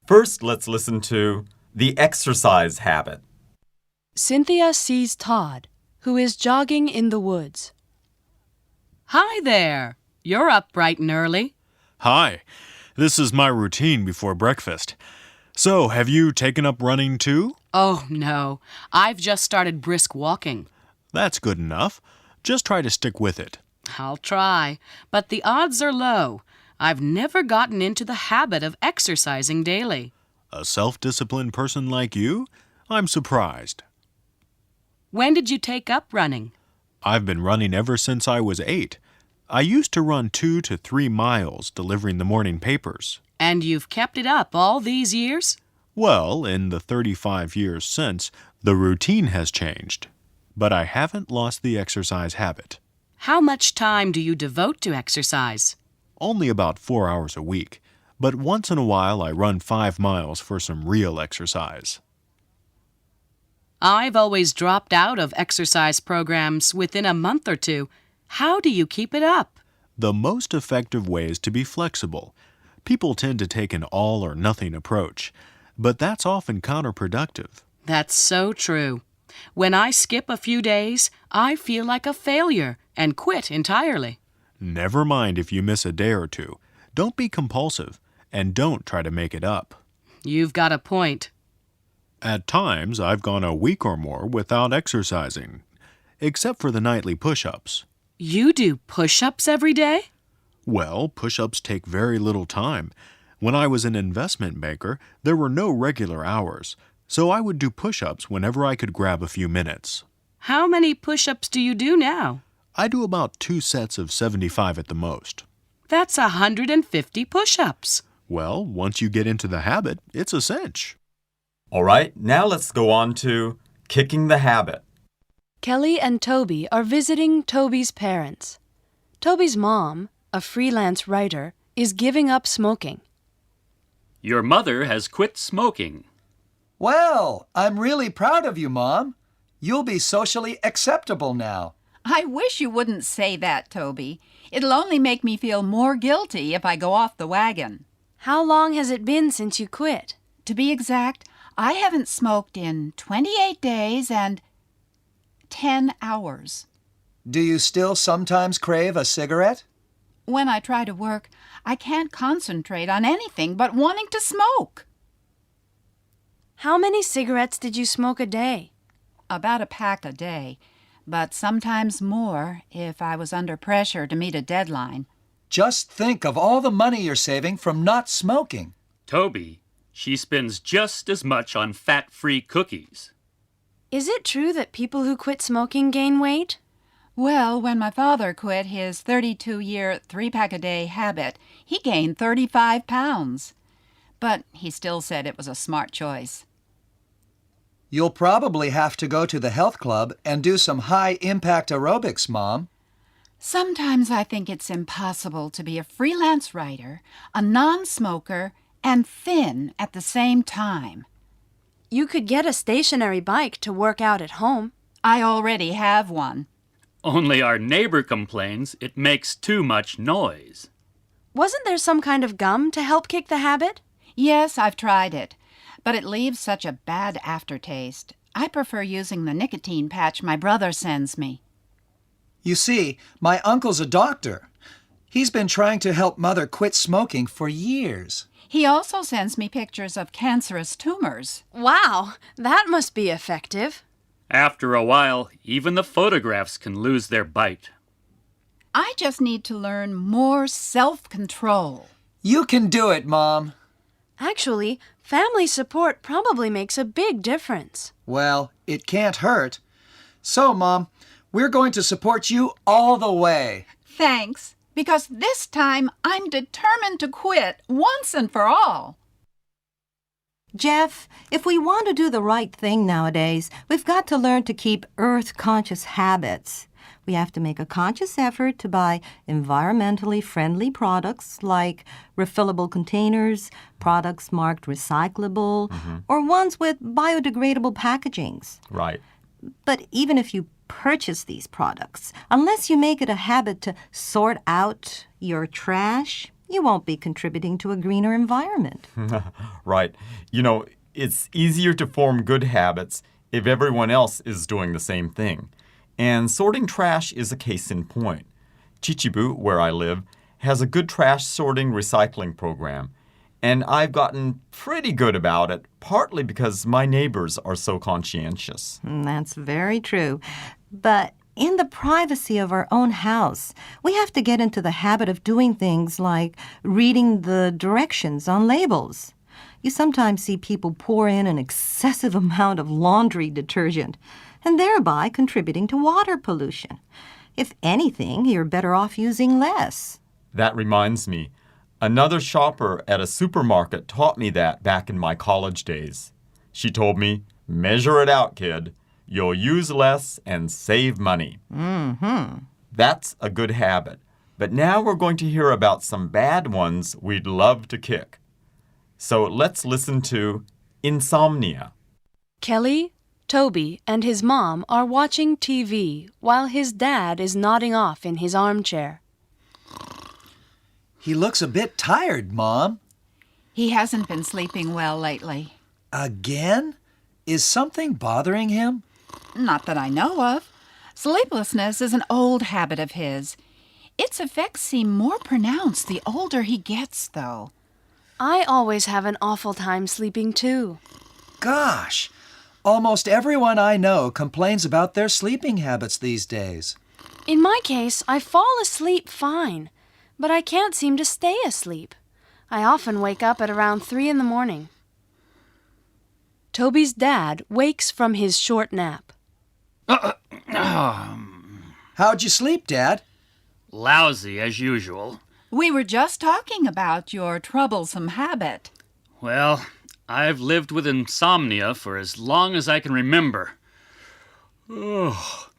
First, let's listen to the exercise habit. Cynthia sees Todd, who is jogging in the woods. Hi there. You're up bright and early. Hi. This is my routine before breakfast. So, have you taken up running too? Oh, no. I've just started brisk walking. That's good enough. Just try to stick with it. I'll try, but the odds are low. I've never gotten into the habit of exercising daily. A self-disciplined person like you? I'm surprised. When did you take up running? I've been running ever since I was 8. I used to run 2 to 3 miles delivering the morning papers. And you've kept it up all these years? Well, in the 35 years since, the routine has changed. But I haven't lost the exercise habit. How much time do you devote to exercise? Only about 4 hours a week. But once in a while I run 5 miles for some real exercise. I've always dropped out of exercise programs within a month or two. How do you keep it up? The most effective way is to be flexible. People tend to take an all-or-nothing approach, but that's often counterproductive. That's so true. When I skip a few days, I feel like a failure and quit entirely. Never mind if you miss a day or two. Don't be compulsive, and don't try to make it up. You've got a point. At times, I've gone a week or more without exercising, except for the nightly push-ups. You do push-ups every day? Well, push-ups take very little time. When I was an investment banker, there were no regular hours, so I would do push-ups whenever I could grab a few minutes. How many push-ups do you do now? I do about 2 sets of 75 at the most. That's 150 push-ups. Well, once you get into the habit, it's a cinch. All right, now let's go on to kicking the habit. Kelly and Toby are visiting Toby's parents. Toby's mom, a freelance writer, is giving up smoking. Your mother has quit smoking. Well, I'm really proud of you, Mom. You'll be socially acceptable now. I wish you wouldn't say that, Toby. It'll only make me feel more guilty if I go off the wagon. How long has it been since you quit? To be exact, I haven't smoked in 28 days and 10 hours. Do you still sometimes crave a cigarette? When I try to work, I can't concentrate on anything but wanting to smoke. How many cigarettes did you smoke a day? About a pack a day, but sometimes more if I was under pressure to meet a deadline. Just think of all the money you're saving from not smoking. Toby, she spends just as much on fat-free cookies. Is it true that people who quit smoking gain weight? Well, when my father quit his 32-year 3-pack-a-day habit, he gained 35 pounds. But he still said it was a smart choice. You'll probably have to go to the health club and do some high-impact aerobics, Mom. Sometimes I think it's impossible to be a freelance writer, a non-smoker, and thin at the same time. You could get a stationary bike to work out at home. I already have one. Only our neighbor complains it makes too much noise. Wasn't there some kind of gum to help kick the habit? Yes, I've tried it, but it leaves such a bad aftertaste. I prefer using the nicotine patch my brother sends me. You see, my uncle's a doctor. He's been trying to help Mother quit smoking for years. He also sends me pictures of cancerous tumors. Wow, that must be effective. After a while, even the photographs can lose their bite. I just need to learn more self-control. You can do it, Mom. Actually, family support probably makes a big difference. Well, it can't hurt. So, Mom, we're going to support you all the way. Thanks, because this time I'm determined to quit once and for all. Jeff, if we want to do the right thing nowadays, we've got to learn to keep earth-conscious habits. We have to make a conscious effort to buy environmentally friendly products like refillable containers, products marked recyclable, or ones with biodegradable packagings. Right. But even if you purchase these products, unless you make it a habit to sort out your trash, you won't be contributing to a greener environment. Right. It's easier to form good habits if everyone else is doing the same thing. And sorting trash is a case in point. Chichibu, where I live, has a good trash sorting recycling program. And I've gotten pretty good about it, partly because my neighbors are so conscientious. That's very true. But in the privacy of our own house, we have to get into the habit of doing things like reading the directions on labels. You sometimes see people pour in an excessive amount of laundry detergent, and thereby contributing to water pollution. If anything, you're better off using less. That reminds me, another shopper at a supermarket taught me that back in my college days. She told me, measure it out, kid. You'll use less and save money. That's a good habit. But now we're going to hear about some bad ones we'd love to kick. So let's listen to Insomnia. Kelly, Toby, and his mom are watching TV while his dad is nodding off in his armchair. He looks a bit tired, Mom. He hasn't been sleeping well lately. Again? Is something bothering him? Not that I know of. Sleeplessness is an old habit of his. Its effects seem more pronounced the older he gets, though. I always have an awful time sleeping, too. Gosh, almost everyone I know complains about their sleeping habits these days. In my case, I fall asleep fine, but I can't seem to stay asleep. I often wake up at around 3 in the morning. Toby's dad wakes from his short nap. How'd you sleep, Dad? Lousy as usual. We were just talking about your troublesome habit. Well, I've lived with insomnia for as long as I can remember. Oh,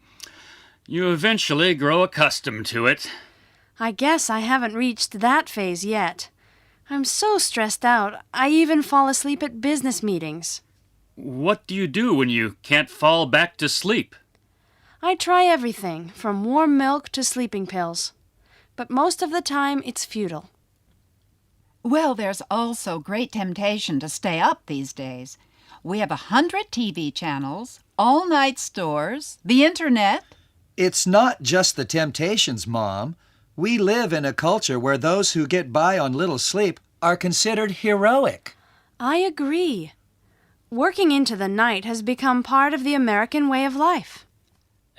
you eventually grow accustomed to it. I guess I haven't reached that phase yet. I'm so stressed out, I even fall asleep at business meetings. What do you do when you can't fall back to sleep? I try everything, from warm milk to sleeping pills. But most of the time, it's futile. Well, there's also great temptation to stay up these days. We have 100 TV channels, all-night stores, the internet. It's not just the temptations, Mom. We live in a culture where those who get by on little sleep are considered heroic. I agree. Working into the night has become part of the American way of life.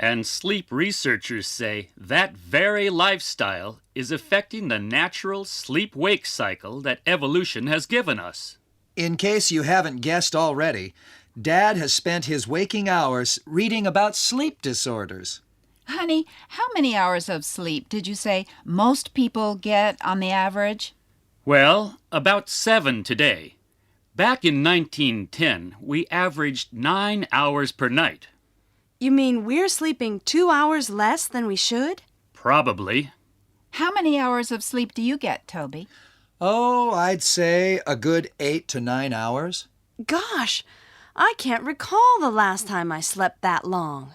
And sleep researchers say that very lifestyle is affecting the natural sleep-wake cycle that evolution has given us. In case you haven't guessed already, Dad has spent his waking hours reading about sleep disorders. Honey, how many hours of sleep did you say most people get on the average? Well, about 7 today. Back in 1910, we averaged 9 hours per night. You mean we're sleeping 2 hours less than we should? Probably. How many hours of sleep do you get, Toby? Oh, I'd say a good 8 to 9 hours. Gosh, I can't recall the last time I slept that long.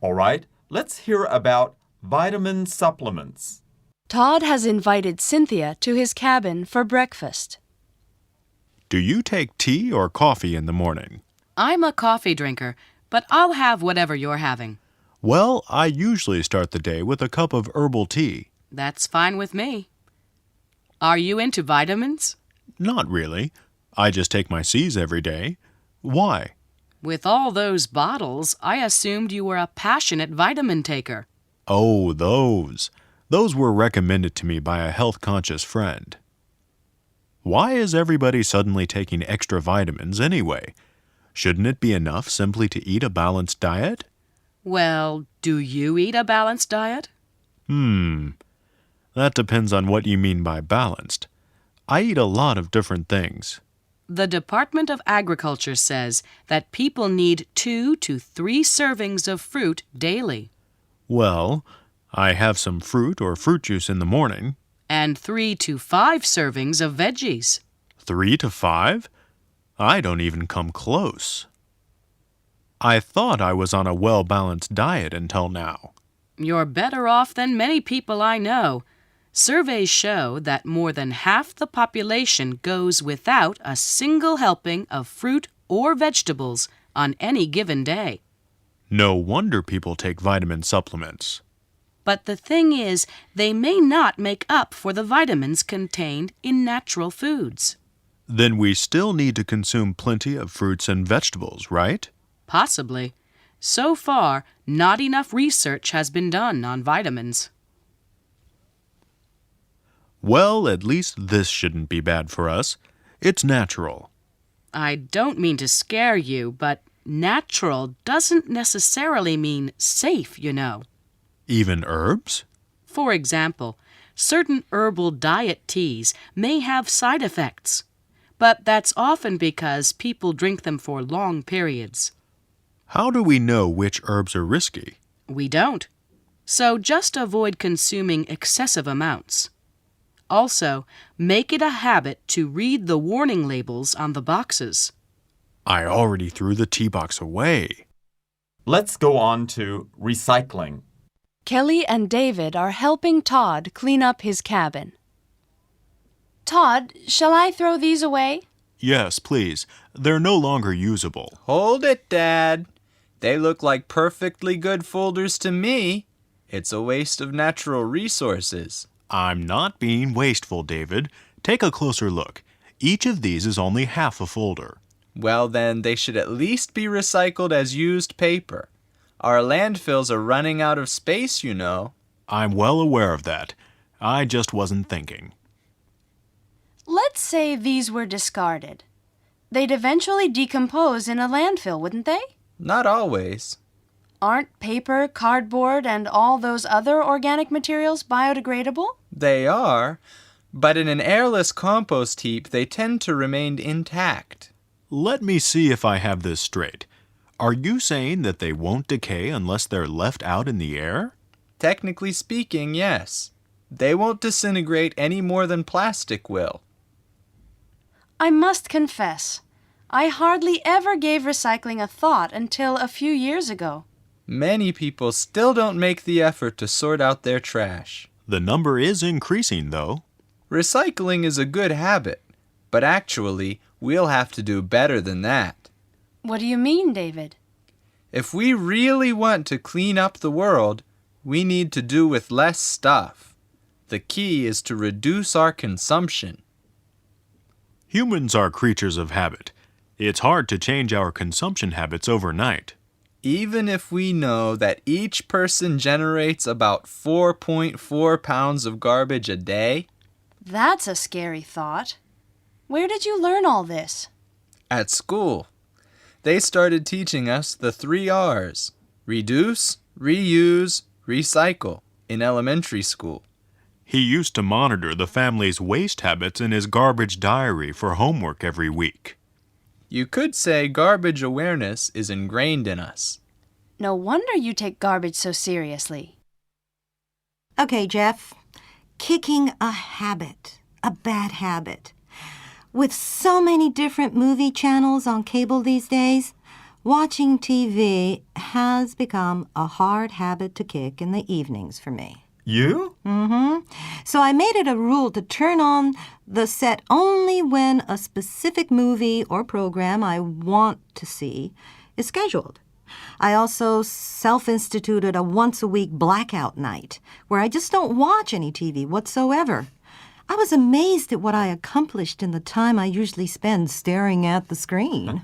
All right, let's hear about vitamin supplements. Todd has invited Cynthia to his cabin for breakfast. Do you take tea or coffee in the morning? I'm a coffee drinker, but I'll have whatever you're having. Well, I usually start the day with a cup of herbal tea. That's fine with me. Are you into vitamins? Not really. I just take my C's every day. Why? With all those bottles, I assumed you were a passionate vitamin taker. Oh, those. Those were recommended to me by a health-conscious friend. Why is everybody suddenly taking extra vitamins anyway? Shouldn't it be enough simply to eat a balanced diet? Well, do you eat a balanced diet? That depends on what you mean by balanced. I eat a lot of different things. The Department of Agriculture says that people need 2 to 3 servings of fruit daily. Well, I have some fruit or fruit juice in the morning. And 3 to 5 servings of veggies. 3 to 5? I don't even come close. I thought I was on a well-balanced diet until now. You're better off than many people I know. Surveys show that more than half the population goes without a single helping of fruit or vegetables on any given day. No wonder people take vitamin supplements. But the thing is, they may not make up for the vitamins contained in natural foods. Then we still need to consume plenty of fruits and vegetables, right? Possibly. So far, not enough research has been done on vitamins. Well, at least this shouldn't be bad for us. It's natural. I don't mean to scare you, but natural doesn't necessarily mean safe, you know. Even herbs? For example, certain herbal diet teas may have side effects, but that's often because people drink them for long periods. How do we know which herbs are risky? We don't. So just avoid consuming excessive amounts. Also, make it a habit to read the warning labels on the boxes. I already threw the tea box away. Let's go on to recycling. Kelly and David are helping Todd clean up his cabin. Todd, shall I throw these away? Yes, please. They're no longer usable. Hold it, Dad. They look like perfectly good folders to me. It's a waste of natural resources. I'm not being wasteful, David. Take a closer look. Each of these is only half a folder. Well, then, they should at least be recycled as used paper. Our landfills are running out of space, you know. I'm well aware of that. I just wasn't thinking. Let's say these were discarded. They'd eventually decompose in a landfill, wouldn't they? Not always. Aren't paper, cardboard, and all those other organic materials biodegradable? They are, but in an airless compost heap, they tend to remain intact. Let me see if I have this straight. Are you saying that they won't decay unless they're left out in the air? Technically speaking, yes. They won't disintegrate any more than plastic will. I must confess, I hardly ever gave recycling a thought until a few years ago. Many people still don't make the effort to sort out their trash. The number is increasing, though. Recycling is a good habit, but actually, we'll have to do better than that. What do you mean, David? If we really want to clean up the world, we need to do with less stuff. The key is to reduce our consumption. Humans are creatures of habit. It's hard to change our consumption habits overnight. Even if we know that each person generates about 4.4 pounds of garbage a day. That's a scary thought. Where did you learn all this? At school. They started teaching us the 3 R's: reduce, reuse, recycle in elementary school. He used to monitor the family's waste habits in his garbage diary for homework every week. You could say garbage awareness is ingrained in us. No wonder you take garbage so seriously. Okay, Jeff. Kicking a habit, a bad habit. With so many different movie channels on cable these days, watching TV has become a hard habit to kick in the evenings for me. You? So I made it a rule to turn on the set only when a specific movie or program I want to see is scheduled. I also self-instituted a once-a-week blackout night where I just don't watch any TV whatsoever. I was amazed at what I accomplished in the time I usually spend staring at the screen.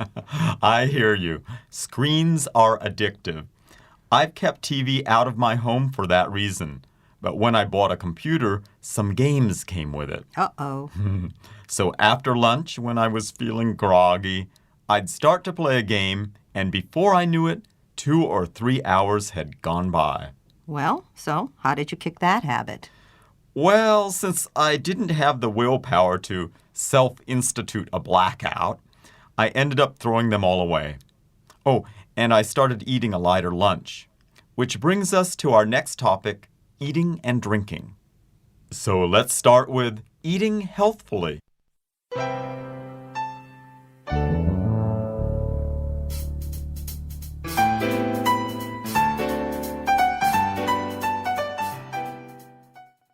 I hear you. Screens are addictive. I've kept TV out of my home for that reason. But when I bought a computer, some games came with it. Uh-oh. So after lunch, when I was feeling groggy, I'd start to play a game, and before I knew it, 2 or 3 hours had gone by. Well, so how did you kick that habit? Well, since I didn't have the willpower to self-institute a blackout, I ended up throwing them all away. Oh, and I started eating a lighter lunch, which brings us to our next topic, eating and drinking. So let's start with eating healthfully.